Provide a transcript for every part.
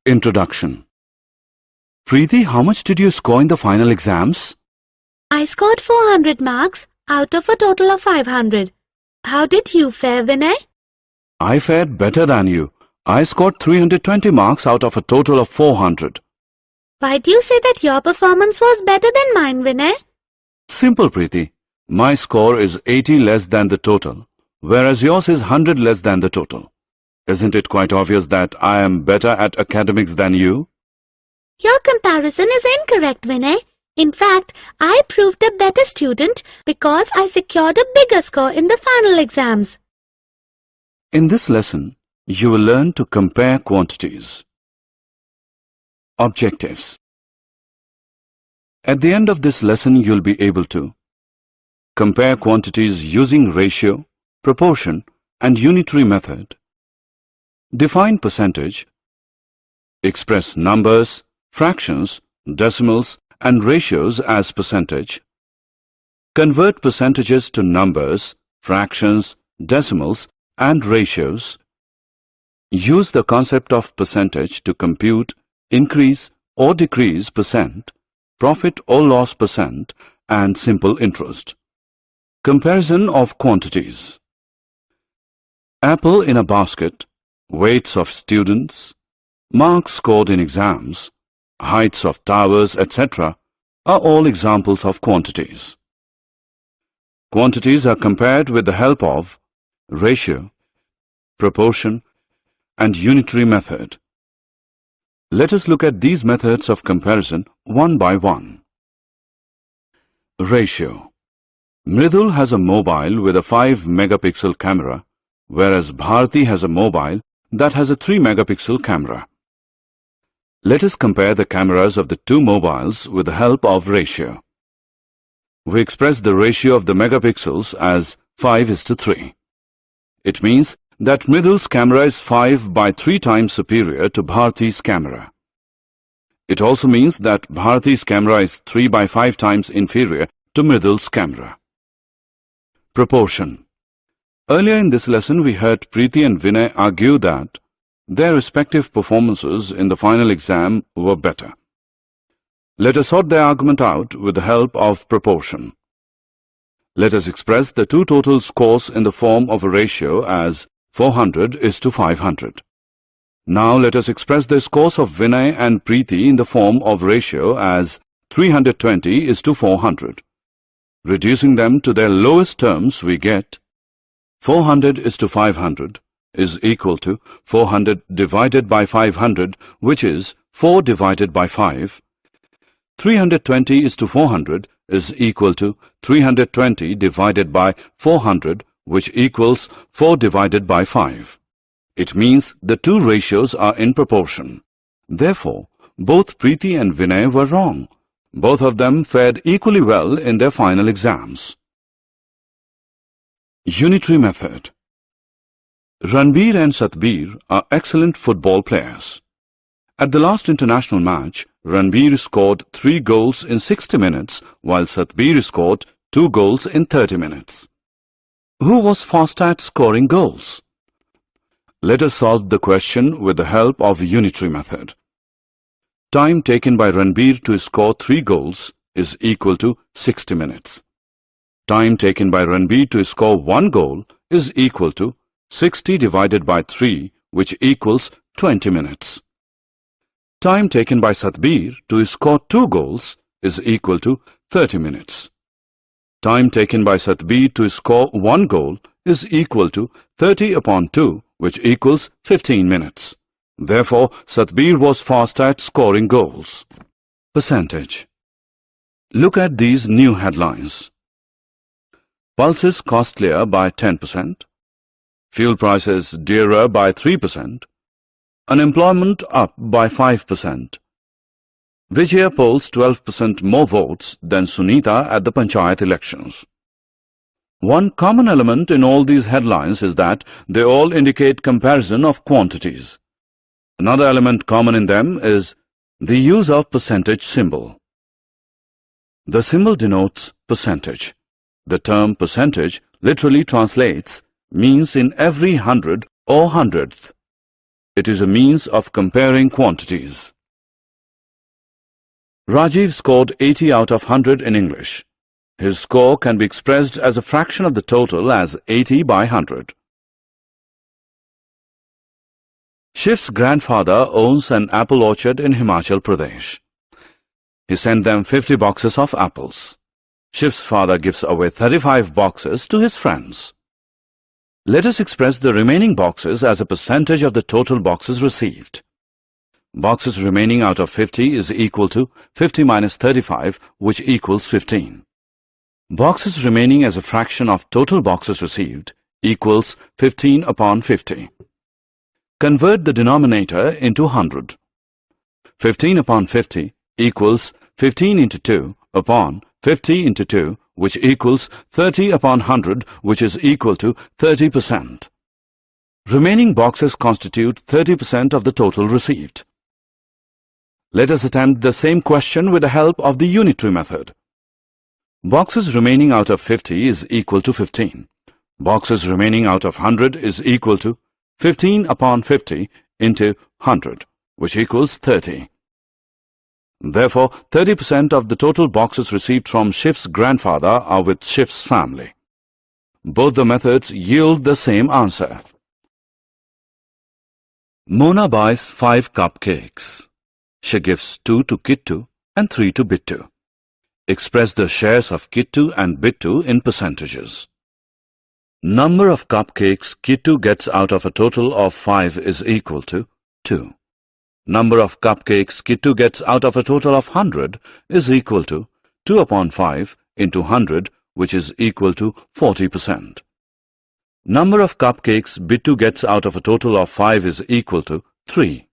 Introduction. Preeti, how much did you score in the final exams? I scored 400 marks out of a total of 500. How did you fare, Vinay? I fared better than you. I scored 320 marks out of a total of 400. Why do you say that your performance was better than mine, Vinay? Simple, Preeti. My score is 80 less than the total, whereas yours is 100 less than the total. Isn't it quite obvious that I am better at academics than you? Your comparison is incorrect, Vinay. In fact, I proved a better student because I secured a bigger score in the final exams. In this lesson, you will learn to compare quantities. Objectives. At the end of this lesson, you'll be able to compare quantities using ratio, proportion, and unitary method. Define percentage. Express numbers, fractions, decimals, and ratios as percentage. Convert percentages to numbers, fractions, decimals, and ratios. Use the concept of percentage to compute increase or decrease percent, profit or loss percent, and simple interest. Comparison of quantities. Apple in a basket, weights of students, marks scored in exams, heights of towers, etc. are all examples of quantities. Quantities are compared with the help of ratio, proportion, and unitary method. Let us look at these methods of comparison one by one. Ratio. Mridul has a mobile with a 5-megapixel camera, whereas Bharti has a mobile that has a 3-megapixel camera. Let us compare the cameras of the two mobiles with the help of ratio. We express the ratio of the megapixels as 5:3. It means that Mridul's camera is 5 by 3 times superior to Bharti's camera. It also means that Bharti's camera is 3 by 5 times inferior to Mridul's camera. Proportion. Earlier in this lesson, we heard Preeti and Vinay argue that their respective performances in the final exam were better. Let us sort their argument out with the help of proportion. Let us express the two total scores in the form of a ratio as 400:500. Now let us express the scores of Vinay and Preeti in the form of ratio as 320:400. Reducing them to their lowest terms, we get 400:500 is equal to 400 divided by 500, which is 4 divided by 5. 320:400 is equal to 320 divided by 400, which equals 4 divided by 5. It means the two ratios are in proportion. Therefore, both Preeti and Vinay were wrong. Both of them fared equally well in their final exams. Unitary method. Ranbir and Satbir are excellent football players. At the last international match, Ranbir scored 3 goals in 60 minutes, while Satbir scored 2 goals in 30 minutes. Who was fast at scoring goals? Let us solve the question with the help of unitary method. Time taken by Ranbir to score 3 goals is equal to 60 minutes. Time taken by Ranbir to score 1 goal is equal to 60 divided by 3, which equals 20 minutes. Time taken by Satbir to score 2 goals is equal to 30 minutes. Time taken by Satbir to score 1 goal is equal to 30 upon 2, which equals 15 minutes. Therefore, Satbir was fast at scoring goals. Percentage. Look at these new headlines. Pulses costlier by 10%. Fuel prices dearer by 3%. Unemployment up by 5%. Vijaya polls 12% more votes than Sunita at the Panchayat elections. One common element in all these headlines is that they all indicate comparison of quantities. Another element common in them is the use of percentage symbol. The symbol denotes percentage. The term percentage literally translates means in every hundred or hundredth. It is a means of comparing quantities. Rajiv scored 80 out of 100 in English. His score can be expressed as a fraction of the total as 80 by 100. Shiv's grandfather owns an apple orchard in Himachal Pradesh. He sent them 50 boxes of apples. Shiv's father gives away 35 boxes to his friends. Let us express the remaining boxes as a percentage of the total boxes received. Boxes remaining out of 50 is equal to 50 minus 35, which equals 15. Boxes remaining as a fraction of total boxes received equals 15 upon 50. Convert the denominator into 100. 15 upon 50 equals 15 into 2 upon 50 into 2, which equals 30 upon 100, which is equal to 30%. Remaining boxes constitute 30% of the total received. Let us attempt the same question with the help of the unitary method. Boxes remaining out of 50 is equal to 15. Boxes remaining out of 100 is equal to 15 upon 50 into 100, which equals 30. Therefore, 30% of the total boxes received from Shiv's grandfather are with Shiv's family. Both the methods yield the same answer. Mona buys 5 cupcakes. She gives 2 to Kittu and 3 to Bittu. Express the shares of Kittu and Bittu in percentages. Number of cupcakes Kittu gets out of a total of 5 is equal to 2. Number of cupcakes Kittu gets out of a total of 100 is equal to 2 upon 5 into 100, which is equal to 40%. Number of cupcakes Bittu gets out of a total of 5 is equal to 3.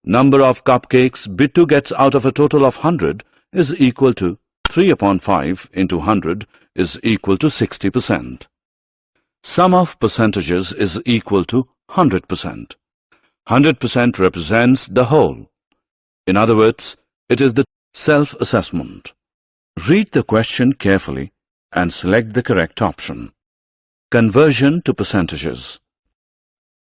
Number of cupcakes Bittu gets out of a total of 100 is equal to 3 upon 5 into 100 is equal to 60%. Sum of percentages is equal to 100%. 100% represents the whole. In other words, it is the self-assessment. Read the question carefully and select the correct option. Conversion to percentages.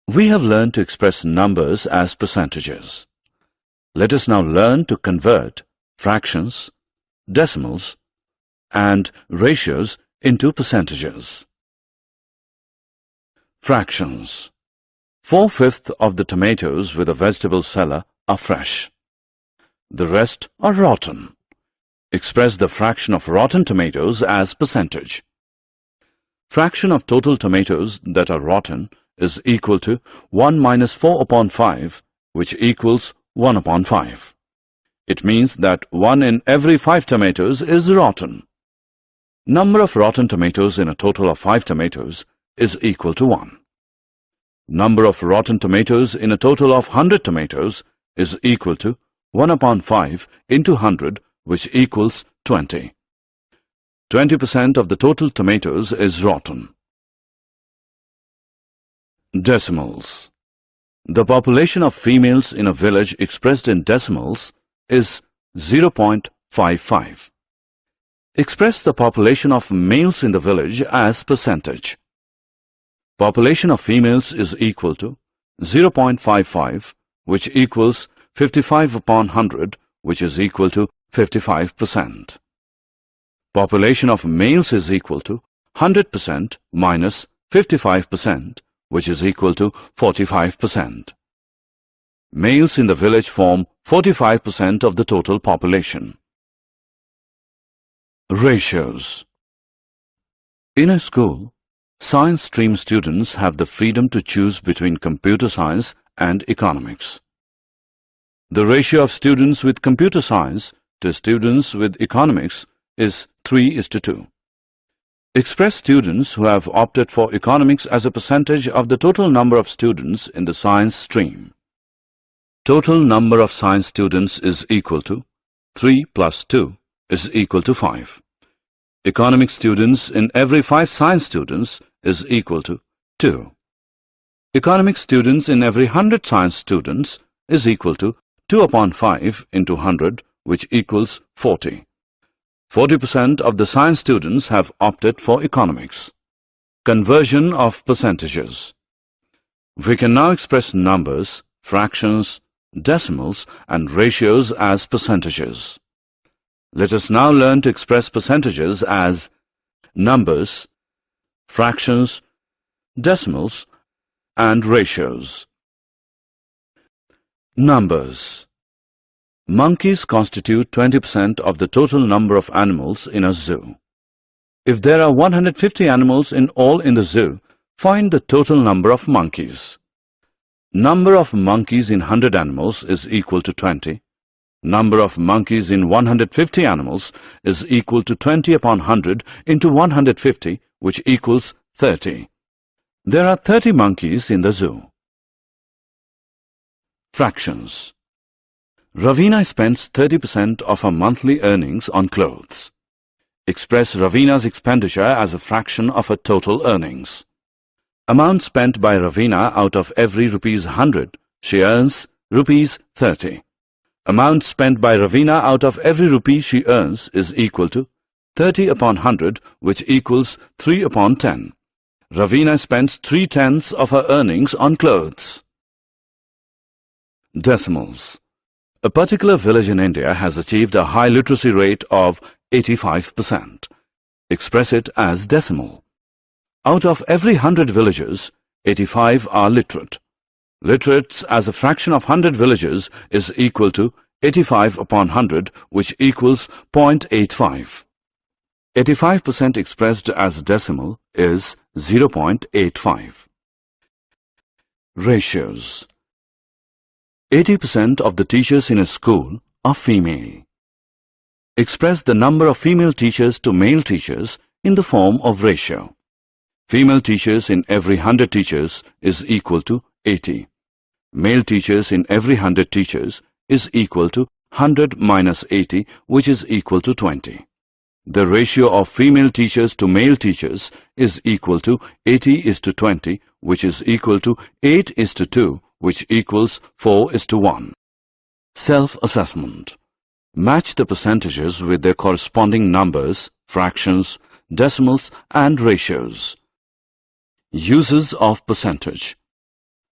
We have learned to express numbers as percentages. Let us now learn to convert fractions, decimals, and ratios into percentages. Fractions. 4/5 of the tomatoes with a vegetable seller are fresh. The rest are rotten. Express the fraction of rotten tomatoes as percentage. Fraction of total tomatoes that are rotten is equal to 1 minus 4 upon 5, which equals 1 upon 5. It means that 1 in every 5 tomatoes is rotten. Number of rotten tomatoes in a total of 5 tomatoes is equal to 1. Number of rotten tomatoes in a total of 100 tomatoes is equal to 1 upon 5 into 100, which equals 20. 20% of the total tomatoes is rotten. Decimals. The population of females in a village expressed in decimals is 0.55. Express the population of males in the village as percentage. Population of females is equal to 0.55, which equals 55 upon 100, which is equal to 55%. Population of males is equal to 100% minus 55%, which is equal to 45%. Males in the village form 45% of the total population. Ratios. In a school, science stream students have the freedom to choose between computer science and economics. The ratio of students with computer science to students with economics is 3:2. Express students who have opted for economics as a percentage of the total number of students in the science stream. Total number of science students is equal to 3 plus 2 is equal to 5. Economics students in every 5 science students is equal to 2. Economics students in every 100 science students is equal to 2 upon 5 into 100, which equals 40. 40% of the science students have opted for economics. Conversion of percentages. We can now express numbers, fractions, decimals and ratios as percentages. Let us now learn to express percentages as numbers, fractions, decimals and ratios. Numbers. Monkeys constitute 20% of the total number of animals in a zoo. If there are 150 animals in all in the zoo, find the total number of monkeys. Number of monkeys in 100 animals is equal to 20. Number of monkeys in 150 animals is equal to 20 upon 100 into 150, which equals 30. There are 30 monkeys in the zoo. Fractions. Ravina spends 30% of her monthly earnings on clothes. Express Ravina's expenditure as a fraction of her total earnings. Amount spent by Ravina out of every rupees 100, she earns rupees 30. Amount spent by Ravina out of every rupee she earns is equal to 30 upon 100, which equals 3 upon 10. Ravina spends 3/10 of her earnings on clothes. Decimals. A particular village in India has achieved a high literacy rate of 85%. Express it as decimal. Out of every 100 villagers, 85 are literate. Literates as a fraction of 100 villagers is equal to 85 upon 100, which equals 0.85. 85% expressed as decimal is 0.85. Ratios. 80% of the teachers in a school are female. Express the number of female teachers to male teachers in the form of ratio. Female teachers in every 100 teachers is equal to 80. Male teachers in every 100 teachers is equal to 100 minus 80, which is equal to 20. The ratio of female teachers to male teachers is equal to 80:20, which is equal to 8:2, which equals 4:1. Self-assessment. Match the percentages with their corresponding numbers, fractions, decimals and ratios. Uses of percentage.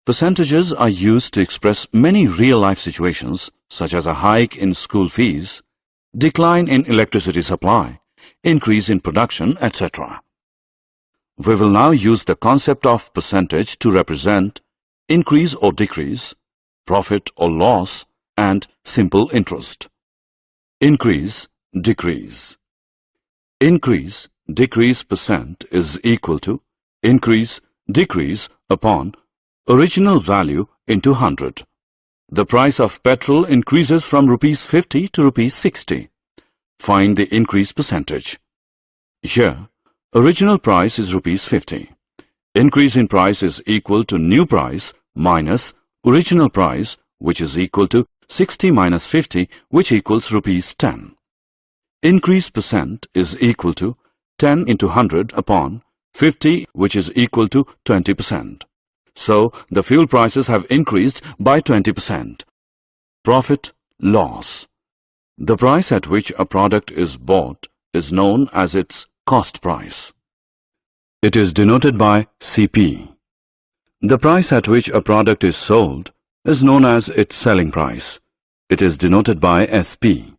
Percentages are used to express many real-life situations such as a hike in school fees, decline in electricity supply, increase in production, etc. We will now use the concept of percentage to represent increase or decrease, profit or loss, and simple interest. Increase, decrease. Increase, decrease percent is equal to increase, decrease upon original value into 100. The price of petrol increases from rupees 50 to rupees 60. Find the increase percentage. Here, original price is rupees 50. Increase in price is equal to new price minus original price, which is equal to 60 minus 50, which equals rupees 10. Increase percent is equal to 10 into 100 upon 50, which is equal to 20%. So, the fuel prices have increased by 20%. Profit, loss. The price at which a product is bought is known as its cost price. It is denoted by CP. The price at which a product is sold is known as its selling price. It is denoted by SP.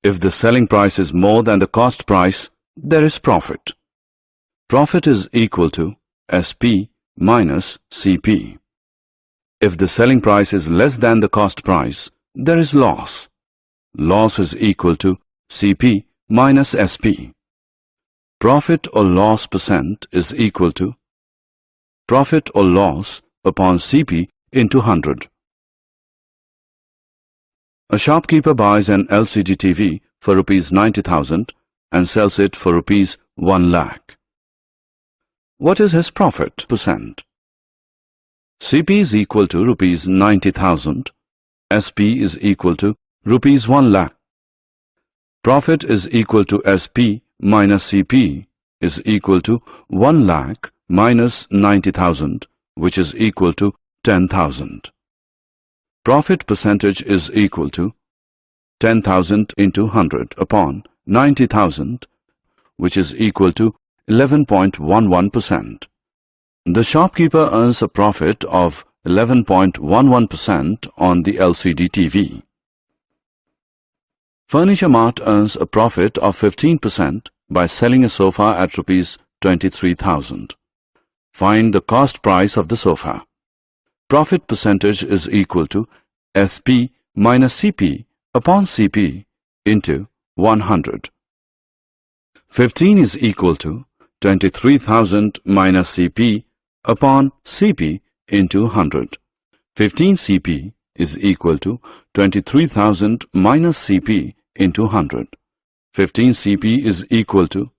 If the selling price is more than the cost price, there is profit. Profit is equal to SP minus CP. If the selling price is less than the cost price, there is loss. Loss is equal to CP minus SP. Profit or loss percent is equal to profit or loss upon CP into 100. A shopkeeper buys an LCD TV for rupees 90,000 and sells it for rupees 1 lakh. What is his profit percent? CP is equal to rupees 90,000. SP is equal to rupees 1 lakh. Profit is equal to SP minus CP is equal to 1 lakh minus 90,000, which is equal to 10,000. Profit percentage is equal to 10,000 into 100 upon 90,000, which is equal to 11.11%. The shopkeeper earns a profit of 11.11% on the LCD TV. Furniture Mart earns a profit of 15% by selling a sofa at Rs 23,000. Find the cost price of the sofa. Profit percentage is equal to SP minus CP upon CP into 100. 15 is equal to 23,000 minus CP upon CP into 100. 15 CP is equal to 23,000 minus CP into 100. 15 CP is equal to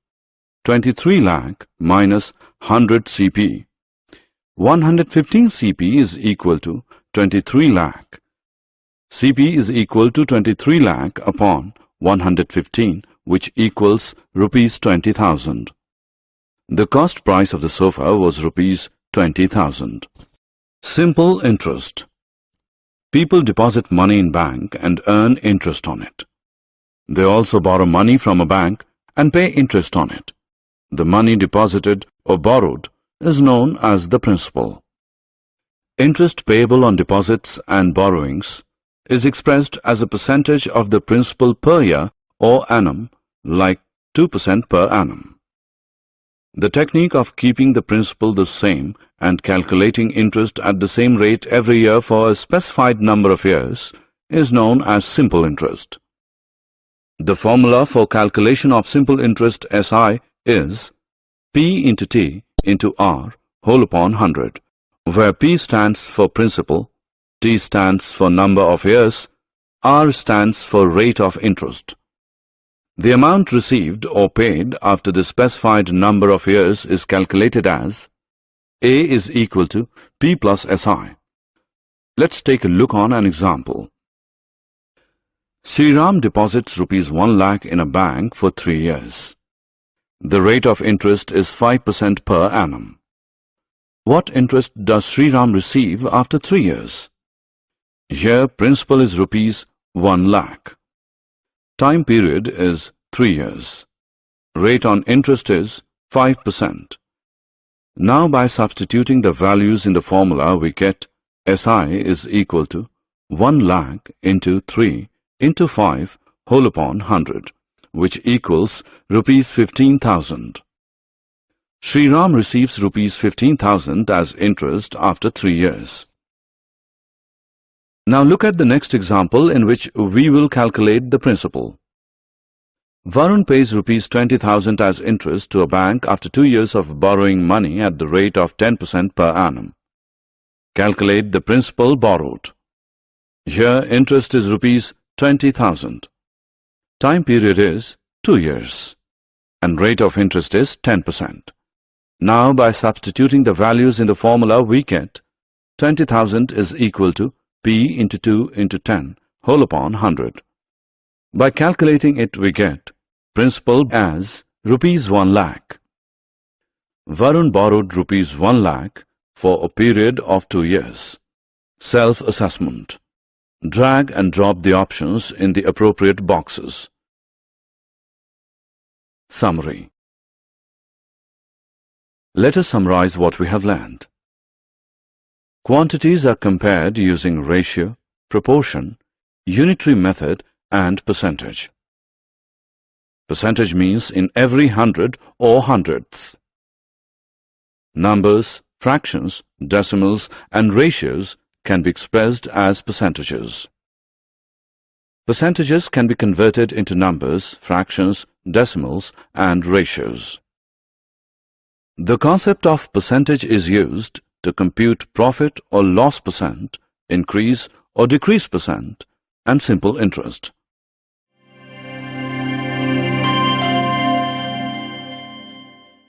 23 lakh minus 100 CP. 115 CP is equal to 23 lakh. CP is equal to 23 lakh upon 115, which equals Rs 20,000. The cost price of the sofa was Rs 20,000. Simple interest. People deposit money in bank and earn interest on it. They also borrow money from a bank and pay interest on it. The money deposited or borrowed is known as the principal. Interest payable on deposits and borrowings is expressed as a percentage of the principal per year or annum, like 2% per annum. The technique of keeping the principal the same and calculating interest at the same rate every year for a specified number of years is known as simple interest. The formula for calculation of simple interest SI is P into T into R whole upon 100, where P stands for principal, T stands for number of years, R stands for rate of interest. The amount received or paid after the specified number of years is calculated as A is equal to P plus SI. Let's take a look on an example. Sriram deposits Rs 1 lakh in a bank for 3 years. The rate of interest is 5% per annum. What interest does Sriram receive after 3 years? Here principal is Rs 1 lakh. Time period is 3 years. Rate on interest is 5%. Now by substituting the values in the formula we get SI is equal to 1 lakh into 3 into 5 whole upon 100, which equals Rs 15,000. Sriram receives Rs 15,000 as interest after 3 years. Now look at the next example in which we will calculate the principal. Varun pays Rs 20,000 as interest to a bank after 2 years of borrowing money at the rate of 10% per annum. Calculate the principal borrowed. Here interest is Rs 20,000. Time period is 2 years and rate of interest is 10%. Now by substituting the values in the formula we get 20,000 is equal to P into 2 into 10 whole upon 100. By calculating it we get principal as Rs 1 lakh. Varun borrowed Rs 1 lakh for a period of 2 years. Self-assessment. Drag and drop the options in the appropriate boxes. Summary. Let us summarize what we have learned. Quantities are compared using ratio, proportion, unitary method and percentage. Percentage means in every 100 or hundredths. Numbers, fractions, decimals and ratios can be expressed as percentages. Percentages can be converted into numbers, fractions, decimals and ratios. The concept of percentage is used to compute profit or loss percent, increase or decrease percent, and simple interest.